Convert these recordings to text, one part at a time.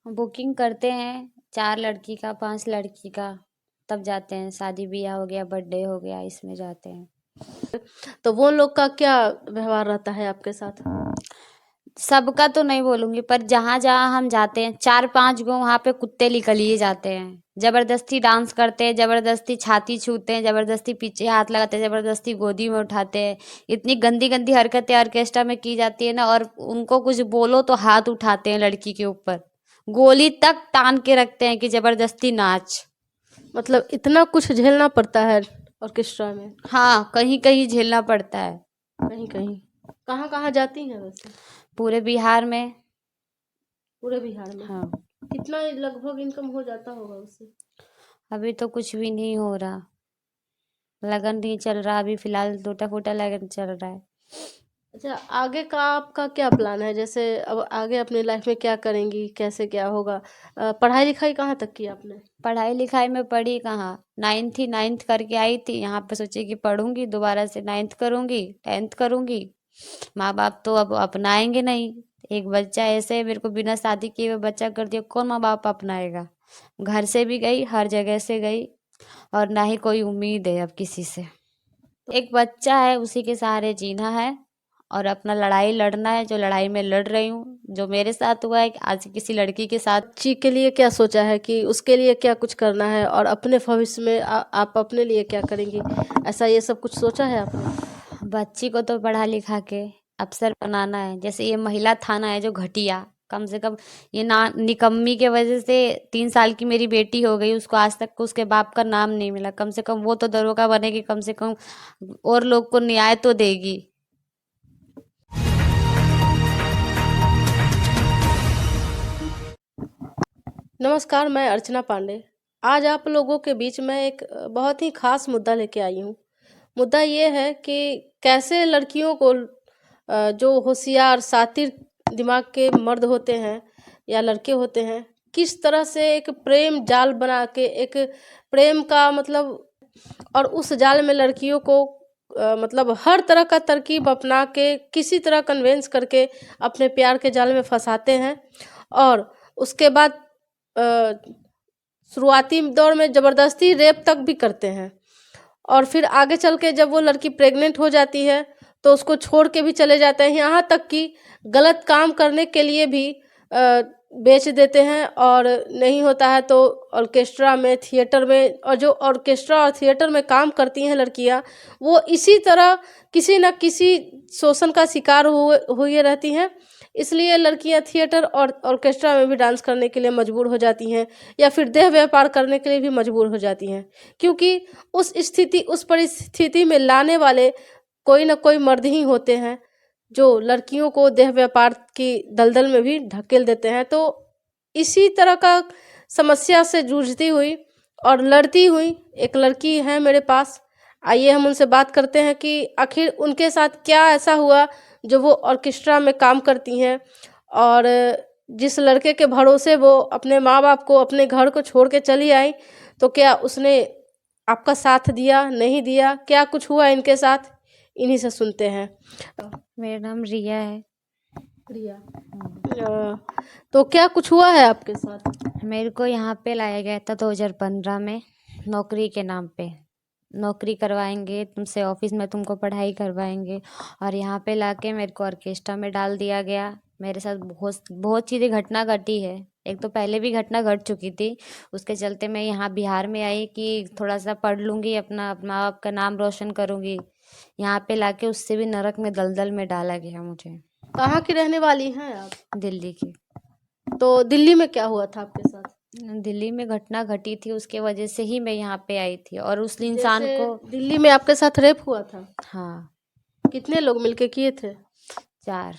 Booking करते हैं 4 लड़की का 5 लड़की का, तब जाते हैं। शादी ब्याह हो गया, बर्थडे हो गया, इसमें जाते हैं। तो वो लोग का क्या व्यवहार रहता है आपके साथ? सबका तो नहीं बोलूंगी, पर जहाँ जहाँ हम जाते हैं 4-5 गो वहाँ पे कुत्ते निकल ही जाते हैं। जबरदस्ती डांस करते हैं, जबरदस्ती छाती छूते हैं, जबरदस्ती पीछे हाथ लगाते हैं, जबरदस्ती गोदी में उठाते हैं। इतनी गंदी गंदी हरकतें ऑर्केस्ट्रा में की जाती है ना, और उनको कुछ बोलो तो हाथ उठाते हैं लड़की के ऊपर, गोली तक तान के रखते हैं कि जबरदस्ती नाच। मतलब इतना कुछ झेलना पड़ता है ऑर्केस्ट्रा में? हाँ, कहीं कहीं झेलना पड़ता है। कहीं कहीं। कहाँ कहाँ जाती हैं वैसे? पूरे बिहार में। पूरे बिहार में? हाँ। कितना लगभग इनकम हो जाता होगा उससे? अभी तो कुछ भी नहीं हो रहा, लगन नहीं चल रहा, अभी फिलहाल टूटा फूटा लगन चल रहा है। अच्छा, आगे का आपका क्या प्लान है? जैसे अब आगे अपनी लाइफ में क्या करेंगी, कैसे क्या होगा? पढ़ाई लिखाई कहाँ तक की आपने? पढ़ाई लिखाई में पढ़ी कहाँ, 9th थी, 9th करके आई थी यहाँ पे, सोची कि पढ़ूंगी दोबारा से, 9th करूंगी, 10th करूंगी। माँ बाप तो अब अपनाएंगे नहीं। एक बच्चा ऐसे मेरे को बिना शादी किए हुए बच्चा कर दिया, कौन माँ बाप अपनाएगा। घर से भी गई, हर जगह से गई, और ना ही कोई उम्मीद है अब किसी से। एक बच्चा है, उसी के सहारे जीना है, और अपना लड़ाई लड़ना है, जो लड़ाई में लड़ रही हूँ। जो मेरे साथ हुआ है आज किसी लड़की के साथ। बच्ची के लिए क्या सोचा है कि उसके लिए क्या कुछ करना है, और अपने भविष्य में आप अपने लिए क्या करेंगी, ऐसा ये सब कुछ सोचा है आपने? बच्ची को तो पढ़ा लिखा के अफसर बनाना है। जैसे ये महिला थाना है जो घटिया, कम से कम ये ना निकम्मी के वजह से 3 साल की मेरी बेटी हो गई, उसको आज तक उसके बाप का नाम नहीं मिला। कम से कम वो तो दरोगा बनेगी, कम से कम और लोग को न्याय तो देगी। नमस्कार, मैं अर्चना पांडे। आज आप लोगों के बीच में एक बहुत ही खास मुद्दा लेके आई हूँ। मुद्दा ये है कि कैसे लड़कियों को जो होशियार शातिर दिमाग के मर्द होते हैं या लड़के होते हैं, किस तरह से एक प्रेम जाल बना के, एक प्रेम का मतलब, और उस जाल में लड़कियों को मतलब हर तरह का तरकीब अपना के किसी तरह कन्वेंस करके अपने प्यार के जाल में फंसाते हैं। और उसके बाद शुरुआती दौर में ज़बरदस्ती रेप तक भी करते हैं, और फिर आगे चल के जब वो लड़की प्रेग्नेंट हो जाती है तो उसको छोड़ के भी चले जाते हैं, यहाँ तक कि गलत काम करने के लिए भी बेच देते हैं। और नहीं होता है तो ऑर्केस्ट्रा में, थिएटर में, और जो ऑर्केस्ट्रा और थिएटर में काम करती हैं लड़कियाँ, वो इसी तरह किसी न किसी शोषण का शिकार हुए रहती हैं। इसलिए लड़कियां थिएटर और ऑर्केस्ट्रा में भी डांस करने के लिए मजबूर हो जाती हैं, या फिर देह व्यापार करने के लिए भी मजबूर हो जाती हैं, क्योंकि उस परिस्थिति में लाने वाले कोई ना कोई मर्द ही होते हैं जो लड़कियों को देह व्यापार की दलदल में भी ढकेल देते हैं। तो इसी तरह का समस्या से जूझती हुई और लड़ती हुई एक लड़की है मेरे पास। आइए हम उनसे बात करते हैं कि आखिर उनके साथ क्या ऐसा हुआ जो वो ऑर्केस्ट्रा में काम करती हैं, और जिस लड़के के भरोसे वो अपने माँ बाप को, अपने घर को छोड़ के चली आई, तो क्या उसने आपका साथ दिया, नहीं दिया, क्या कुछ हुआ इनके साथ, इन्हीं से सुनते हैं। मेरा नाम रिया है। रिया, तो क्या कुछ हुआ है आपके साथ? मेरे को यहाँ पे लाया गया था 2015 में, नौकरी के नाम पे। नौकरी करवाएंगे तुमसे, ऑफिस में तुमको पढ़ाई करवाएंगे, और यहाँ पे लाके मेरे को ऑर्केस्ट्रा में डाल दिया गया। मेरे साथ बहुत बहुत चीज़ें घटना घटी है। एक तो पहले भी घटना घट चुकी थी, उसके चलते मैं यहाँ बिहार में आई कि थोड़ा सा पढ़ लूँगी, अपना माँ बाप का नाम रोशन करूँगी। यहाँ पे लाके उससे भी नरक में, दलदल में डाला गया मुझे। कहाँ की रहने वाली हैं आप? दिल्ली की। तो दिल्ली में क्या हुआ था आपके साथ? दिल्ली में घटना घटी थी, उसके वजह से ही मैं यहाँ पे आई थी, और उस इंसान जैसे को। दिल्ली में आपके साथ रेप हुआ था? हाँ। कितने लोग मिलके किए थे? 4।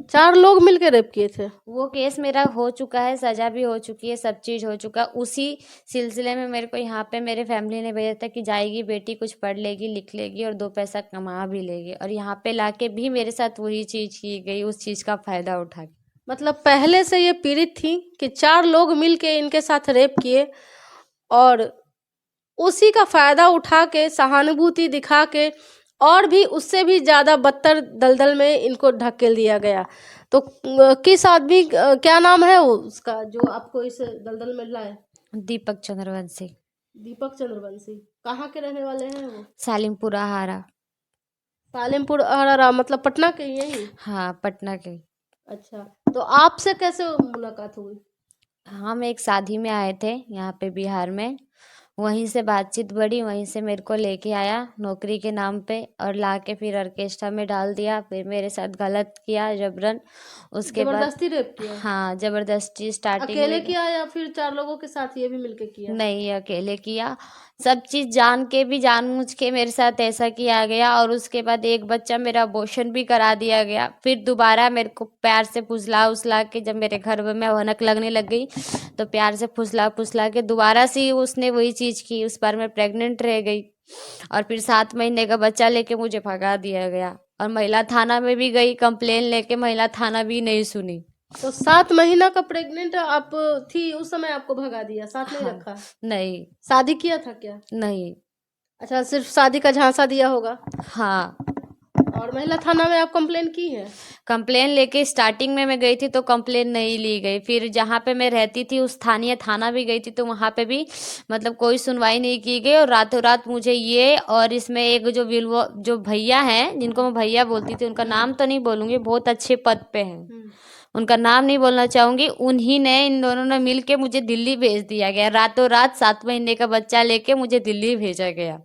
4 लोग मिलके रेप किए थे? वो केस मेरा हो चुका है, सजा भी हो चुकी है, सब चीज़ हो चुका। उसी सिलसिले में मेरे को यहाँ पे मेरे फैमिली ने भेजा था कि जाएगी बेटी, कुछ पढ़ लेगी, लिख लेगी, और 2 पैसा कमा भी लेगी, और यहाँ पे लाके भी मेरे साथ वही चीज़ की गई, उस चीज़ का फ़ायदा उठा के। मतलब पहले से ये पीड़ित थी कि 4 लोग मिलके इनके साथ रेप किए, और उसी का फायदा उठा के, सहानुभूति दिखा के, और भी उससे भी ज़्यादा बदतर दलदल में इनको ढकेल दिया गया। तो किस आदमी क्या नाम है वो उसका जो आपको इस दलदल में लाए? दीपक चंद्रवंशी। दीपक चंद्रवंशी। कहाँ के रहने वाले हैं वो? सालिमपुरा हारा। सालिमपुर अहरारा, मतलब पटना के यही? हाँ, पटना के। अच्छा, तो आपसे कैसे मुलाकात हुई? हम एक शादी में आए थे यहाँ पे बिहार में, वहीं से बातचीत बढ़ी, वहीं से मेरे को लेके आया नौकरी के नाम पे और लाके फिर ऑर्केस्ट्रा में डाल दिया, फिर मेरे साथ गलत किया जबरन। उसके बाद जबरदस्ती रेप किया? हाँ, जबरदस्ती स्टार्टिंग अकेले में। किया या फिर 4 लोगों के साथ ये भी मिलके किया? नहीं, अकेले किया। सब चीज़ जान के भी जानबूझ के मेरे साथ ऐसा किया गया, और उसके बाद एक बच्चा मेरा अबॉर्शन भी करा दिया गया। फिर दोबारा मेरे को प्यार से फुसला उसला के जब मेरे घर में भनक लगने लग गई, तो प्यार से फुसला फुसला के दोबारा से उसने वही चीज़ की। उस बार मैं प्रेग्नेंट रह गई, और फिर 7 महीने का बच्चा लेके मुझे भगा दिया गया। और महिला थाना में भी गई कंप्लेन लेके, महिला थाना भी नहीं सुनी। तो 7 महीना का प्रेग्नेंट आप थी उस समय आपको भगा दिया, साथ नहीं हाँ, रखा? नहीं। शादी किया था क्या? नहीं। अच्छा, सिर्फ शादी का झांसा दिया होगा। हाँ। और महिला थाना में आप कंप्लेन की है? कंप्लेन लेके स्टार्टिंग में मैं गई थी तो कंप्लेन नहीं ली गई, फिर जहाँ पे मैं रहती थी उस स्थानीय थाना भी गई थी, तो वहाँ पे भी मतलब कोई सुनवाई नहीं की गई। और रातों रात मुझे ये, और इसमें एक जो विलवो जो भैया हैं जिनको मैं भैया बोलती थी, उनका नाम तो नहीं बोलूँगी, बहुत अच्छे पद पे हैं, उनका नाम नहीं बोलना चाहूँगी, उन्हीं ने, इन दोनों ने मिल के मुझे दिल्ली भेज दिया गया। रातों रात 7 महीने का बच्चा लेके मुझे दिल्ली भेजा गया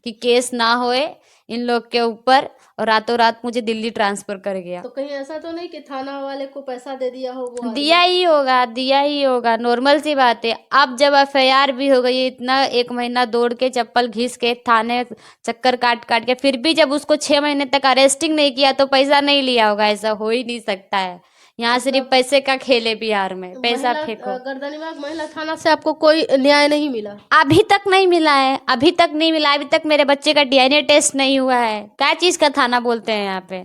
कि केस ना होए इन लोग के ऊपर, और रातों रात मुझे दिल्ली ट्रांसफर कर गया। तो कहीं ऐसा तो नहीं कि थाना वाले को पैसा दे दिया हो वो आदमी? दिया ही होगा, दिया ही होगा, नॉर्मल सी बात है। अब जब एफआईआर भी हो गई, इतना 1 महीना दौड़ के चप्पल घिस के थाने चक्कर काट काट के, फिर भी जब उसको 6 महीने तक अरेस्टिंग नहीं किया तो पैसा नहीं लिया होगा? ऐसा हो ही नहीं सकता है। यहाँ सिर्फ पैसे का खेल है बिहार में, पैसा फेंको। गर्दनीबाग महिला थाना से आपको कोई न्याय नहीं मिला? अभी तक नहीं मिला है, अभी तक नहीं मिला, अभी तक मेरे बच्चे का डीएनए टेस्ट नहीं हुआ है। क्या चीज का थाना बोलते हैं यहाँ पे?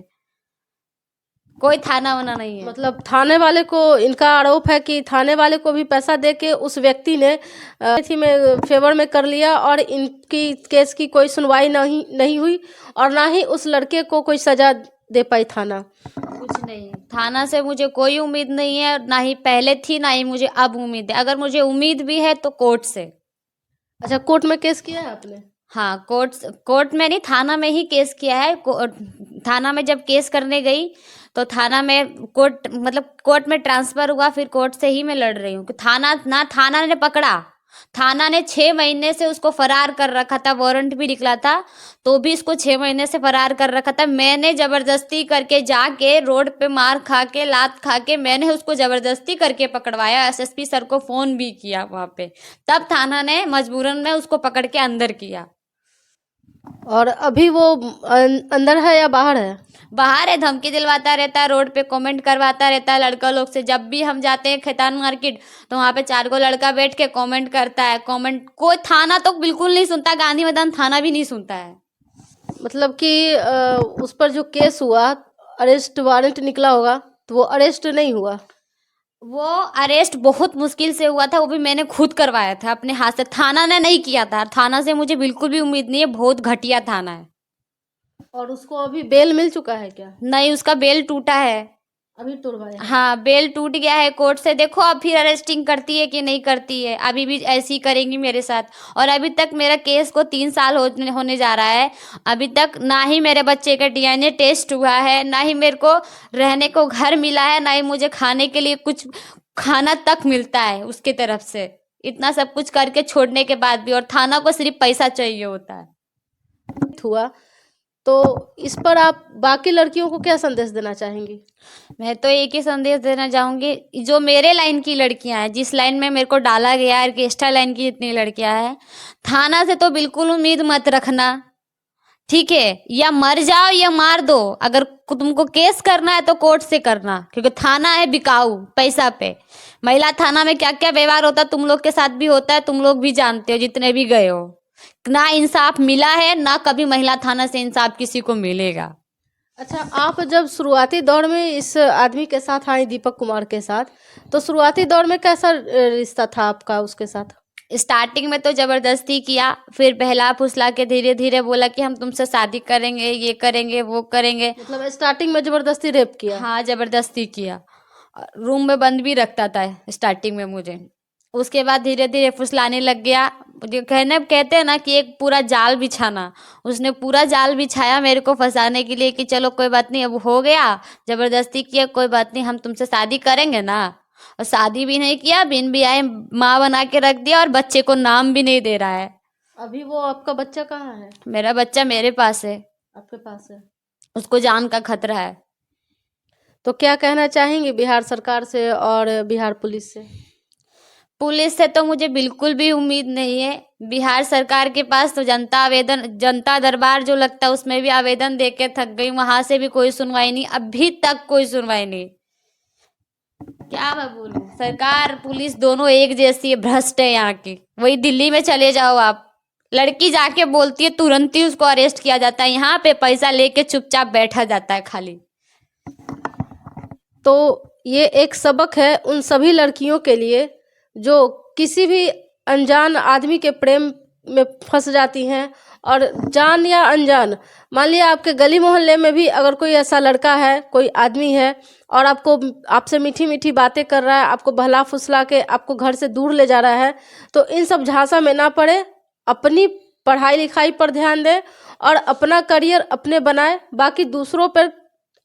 कोई थाना वाना नहीं है। मतलब थाने वाले को, इनका आरोप है कि थाने वाले को भी पैसा दे के उस व्यक्ति ने थी में फेवर में कर लिया, और इनकी केस की कोई सुनवाई नहीं हुई, और ना ही उस लड़के को कोई सजा दे पाई थाना। कुछ नहीं, थाना से मुझे कोई उम्मीद नहीं है, ना ही पहले थी ना ही मुझे अब उम्मीद है। अगर मुझे उम्मीद भी है तो कोर्ट से। अच्छा, कोर्ट में केस किया है आपने? हाँ, कोर्ट में नहीं, थाना में ही केस किया है। थाना में जब केस करने गई तो थाना में कोर्ट में ट्रांसफर हुआ, फिर कोर्ट से ही मैं लड़ रही हूँ। थाना ने पकड़ा, थाना ने 6 महीने से उसको फरार कर रखा था, वारंट भी निकला था, तो भी इसको 6 महीने से फरार कर रखा था। मैंने जबरदस्ती करके जाके रोड पे मार खा के, लात खा के, मैंने उसको जबरदस्ती करके पकड़वाया। एसएसपी सर को फोन भी किया वहाँ पे, तब थाना ने मजबूरन में उसको पकड़ के अंदर किया। और अभी वो अंदर है या बाहर है? बाहर है, धमकी दिलवाता रहता है, रोड पे कमेंट करवाता रहता है लड़का लोग से। जब भी हम जाते हैं खैतान मार्केट तो वहाँ पे 4 गो लड़का बैठ के कमेंट करता है। कमेंट कोई थाना तो बिल्कुल नहीं सुनता, गांधी मैदान थाना भी नहीं सुनता है। मतलब कि उस पर जो केस हुआ, अरेस्ट वारंट निकला होगा, तो वो अरेस्ट नहीं हुआ? वो अरेस्ट बहुत मुश्किल से हुआ था, वो भी मैंने खुद करवाया था अपने हाथ से, थाना ने नहीं किया था। थाना से मुझे बिल्कुल भी उम्मीद नहीं है, बहुत घटिया थाना है। और उसको अभी बेल मिल चुका है क्या? नहीं, उसका बेल टूटा है। अभी तुड़वाया? हाँ, बेल टूट गया है कोर्ट से। देखो अब फिर अरेस्टिंग करती है कि नहीं करती है, अभी भी ऐसी करेंगी मेरे साथ। और अभी तक मेरा केस को 3 साल होने जा रहा है, अभी तक ना ही मेरे बच्चे का डीएनए टेस्ट हुआ है, ना ही मेरे को रहने को घर मिला है, ना ही मुझे खाने के लिए कुछ खाना तक मिलता है उसके तरफ से। इतना सब कुछ करके छोड़ने के बाद भी, और थाना को सिर्फ पैसा चाहिए होता है। हुआ तो इस पर आप बाकी लड़कियों को क्या संदेश देना चाहेंगी? मैं तो एक ही संदेश देना चाहूँगी, जो मेरे लाइन की लड़कियां हैं, जिस लाइन में मेरे को डाला गया है, ऑर्केस्ट्रा लाइन की जितनी लड़कियां हैं, थाना से तो बिल्कुल उम्मीद मत रखना, ठीक है? या मर जाओ या मार दो। अगर तुमको केस करना है तो कोर्ट से करना, क्योंकि थाना है बिकाऊ पैसा पे। महिला थाना में क्या क्या व्यवहार होता है तुम लोग के साथ भी होता है, तुम लोग भी जानते हो जितने भी गए हो। ना इंसाफ मिला है, ना कभी महिला थाना से इंसाफ किसी को मिलेगा। अच्छा, आप जब शुरुआती दौर में इस आदमी के साथ आए, दीपक कुमार के साथ, तो शुरुआती दौर में कैसा रिश्ता था आपका उसके साथ? स्टार्टिंग में तो जबरदस्ती किया, फिर बहला फुसला के धीरे धीरे बोला कि हम तुमसे शादी करेंगे, ये करेंगे, वो करेंगे। मतलब स्टार्टिंग में जबरदस्ती रेप किया? हाँ, जबरदस्ती किया। रूम में बंद भी रखता था स्टार्टिंग में मुझे। उसके बाद धीरे धीरे फुसलाने लग गया। जो कहते हैं ना कि एक पूरा जाल बिछाना, उसने पूरा जाल बिछाया मेरे को फंसाने के लिए कि चलो कोई बात नहीं, अब हो गया, जबरदस्ती किया, कोई बात नहीं, हम तुमसे शादी करेंगे ना। और शादी भी नहीं किया, बिन भी आए माँ बना के रख दिया, और बच्चे को नाम भी नहीं दे रहा है। अभी वो आपका बच्चा कहाँ है? मेरा बच्चा मेरे पास है। आपके पास है? उसको जान का खतरा है। तो क्या कहना चाहेंगे बिहार सरकार से और बिहार पुलिस से? पुलिस से तो मुझे बिल्कुल भी उम्मीद नहीं है। बिहार सरकार के पास तो जनता दरबार जो लगता है उसमें भी आवेदन दे के थक गई, वहां से भी कोई सुनवाई नहीं, अभी तक कोई सुनवाई नहीं। क्या मैं बोलूं, सरकार पुलिस दोनों एक जैसी है, भ्रष्ट है यहाँ की। वही दिल्ली में चले जाओ आप, लड़की जाके बोलती है तुरंत ही उसको अरेस्ट किया जाता है। यहाँ पे पैसा लेके चुपचाप बैठा जाता है खाली। तो ये एक सबक है उन सभी लड़कियों के लिए जो किसी भी अनजान आदमी के प्रेम में फंस जाती हैं, और जान या अनजान, मान लिया आपके गली मोहल्ले में भी अगर कोई ऐसा लड़का है, कोई आदमी है, और आपसे मीठी मीठी बातें कर रहा है, आपको बहला फुसला के आपको घर से दूर ले जा रहा है, तो इन सब झांसा में ना पड़े, अपनी पढ़ाई लिखाई पर ध्यान दें और अपना करियर अपने बनाए, बाकी दूसरों पर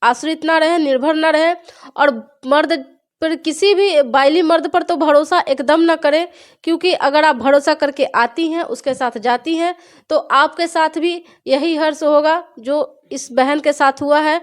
आश्रित ना रहे, निर्भर ना रहे। और मर्द पर, किसी भी बाइली मर्द पर तो भरोसा एकदम ना करें, क्योंकि अगर आप भरोसा करके आती हैं, उसके साथ जाती हैं, तो आपके साथ भी यही हर्ष होगा जो इस बहन के साथ हुआ है।